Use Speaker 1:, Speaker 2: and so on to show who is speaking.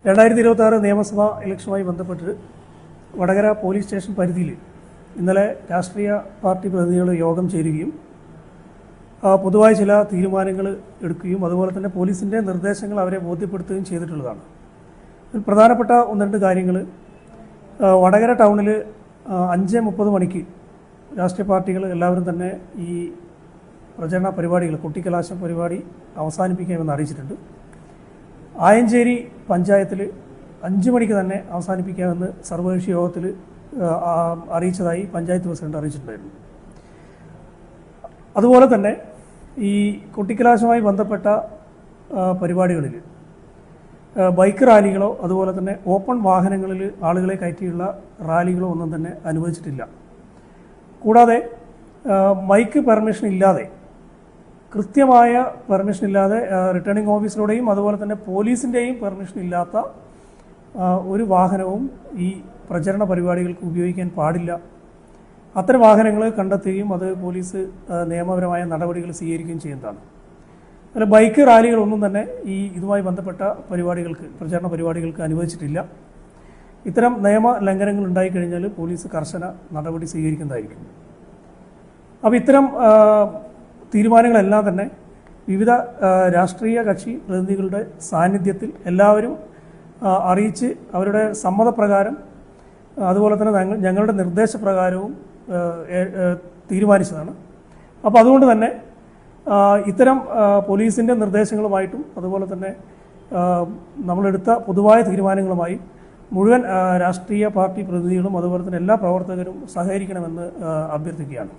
Speaker 1: 2026 നിയമസഭാ ഇലക്ഷനുമായി ബന്ധപ്പെട്ട് Vadakara police station പരിധിയിൽ ഇന്നലെ രാഷ്ട്രീയ പാർട്ടി പ്രതിനിധികൾ യോഗം ചേരുകയും പൊതുവായ ചില തീരുമാനങ്ങൾ എടുക്കുകയും അതുപോലെ തന്നെ പോലീസിൻ്റെ നിർദ്ദേശങ്ങൾ അവരെ ബോധ്യപ്പെടുത്തുകയും ചെയ്തിട്ടുള്ളതാണ്. ഇതിൽ പ്രധാനപ്പെട്ട ഒന്ന് രണ്ട് കാര്യങ്ങൾ, വടകര ടൗണിൽ 5:30 മണിക്ക് രാഷ്ട്രീയ പാർട്ടികൾ എല്ലാവരും തന്നെ ഈ പ്രചരണ പരിപാടികൾ, കൊട്ടിക്കലാശം പരിപാടി അവസാനിപ്പിക്കാമെന്ന് അറിയിച്ചിട്ടുണ്ട്. ആയഞ്ചേരി പഞ്ചായത്തിൽ 5 മണിക്ക് തന്നെ അവസാനിപ്പിക്കാമെന്ന് സർവകക്ഷി യോഗത്തിൽ അറിയിച്ചതായി പഞ്ചായത്ത് പ്രസിഡന്റ് അറിയിച്ചിട്ടുണ്ടായിരുന്നു. അതുപോലെ തന്നെ ഈ കൊട്ടിക്കലാശവുമായി ബന്ധപ്പെട്ട പരിപാടികളിൽ ബൈക്ക് റാലികളോ അതുപോലെ തന്നെ ഓപ്പൺ വാഹനങ്ങളിൽ ആളുകളെ കയറ്റിയുള്ള റാലികളോ ഒന്നും തന്നെ അനുവദിച്ചിട്ടില്ല. കൂടാതെ മൈക്ക് പെർമിഷൻ ഇല്ലാതെ, കൃത്യമായ പെർമിഷൻ ഇല്ലാതെ, റിട്ടേണിംഗ് ഓഫീസറുടെയും അതുപോലെ തന്നെ പോലീസിൻ്റെയും പെർമിഷൻ ഇല്ലാത്ത ഒരു വാഹനവും ഈ പ്രചരണ പരിപാടികൾക്ക് ഉപയോഗിക്കാൻ പാടില്ല. അത്തരം വാഹനങ്ങൾ കണ്ടെത്തുകയും അത് പോലീസ് നിയമപരമായ നടപടികൾ സ്വീകരിക്കുകയും ചെയ്യുന്നതാണ്. അതിൽ ബൈക്ക് റാലികളൊന്നും തന്നെ ഇതുമായി ബന്ധപ്പെട്ട പരിപാടികൾക്ക്, പ്രചരണ പരിപാടികൾക്ക് അനുവദിച്ചിട്ടില്ല. ഇത്തരം നിയമ ലംഘനങ്ങൾ ഉണ്ടായിക്കഴിഞ്ഞാൽ പോലീസ് കർശന നടപടി സ്വീകരിക്കുന്നതായിരിക്കും. അപ്പോൾ ഇത്തരം തീരുമാനങ്ങളെല്ലാം തന്നെ വിവിധ രാഷ്ട്രീയ കക്ഷി പ്രതിനിധികളുടെ സാന്നിധ്യത്തിൽ എല്ലാവരും അറിയിച്ച് അവരുടെ സമ്മതപ്രകാരം അതുപോലെ തന്നെ ഞങ്ങളുടെ നിർദ്ദേശപ്രകാരവും തീരുമാനിച്ചതാണ്. അപ്പോൾ അതുകൊണ്ട് തന്നെ ഇത്തരം പോലീസിൻ്റെ നിർദ്ദേശങ്ങളുമായിട്ടും അതുപോലെ തന്നെ നമ്മളെടുത്ത പൊതുവായ തീരുമാനങ്ങളുമായി മുഴുവൻ രാഷ്ട്രീയ പാർട്ടി പ്രതിനിധികളും അതുപോലെ തന്നെ എല്ലാ പ്രവർത്തകരും സഹകരിക്കണമെന്ന് അഭ്യർത്ഥിക്കുകയാണ്.